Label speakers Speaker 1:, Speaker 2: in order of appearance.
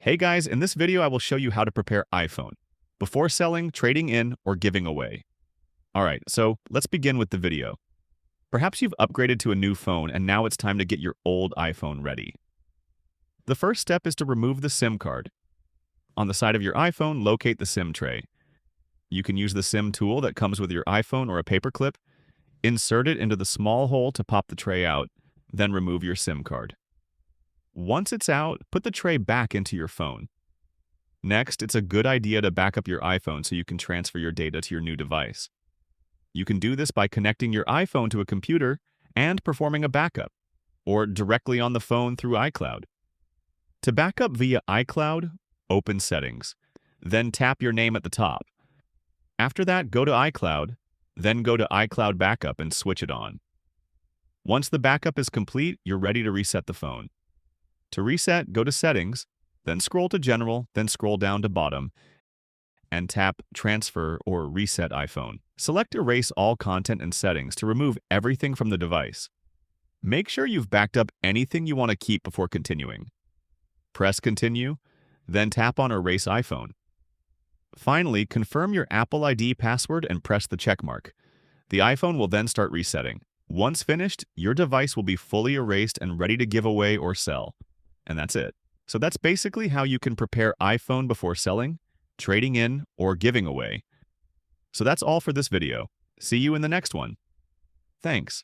Speaker 1: Hey guys, in this video I will show you how to prepare iPhone before selling, trading in, or giving away. Alright, so let's begin with the video. Perhaps you've upgraded to a new phone and now it's time to get your old iPhone ready. The first step is to remove the SIM card. On the side of your iPhone, locate the SIM tray. You can use the SIM tool that comes with your iPhone or a paperclip. Insert it into the small hole to pop the tray out, then remove your SIM card. Once it's out, put the tray back into your phone. Next, it's a good idea to back up your iPhone so you can transfer your data to your new device. You can do this by connecting your iPhone to a computer and performing a backup, or directly on the phone through iCloud. To back up via iCloud, open Settings, then tap your name at the top. After that, go to iCloud, then go to iCloud Backup and switch it on. Once the backup is complete, you're ready to reset the phone. To reset, go to Settings, then scroll to General, then scroll down to Bottom, and tap Transfer or Reset iPhone. Select Erase all content and settings to remove everything from the device. Make sure you've backed up anything you want to keep before continuing. Press Continue, then tap on Erase iPhone. Finally, confirm your Apple ID password and press the check mark. The iPhone will then start resetting. Once finished, your device will be fully erased and ready to give away or sell. And that's it. So that's basically how you can prepare iPhone before selling, trading in, or giving away. So that's all for this video. See you in the next one. Thanks.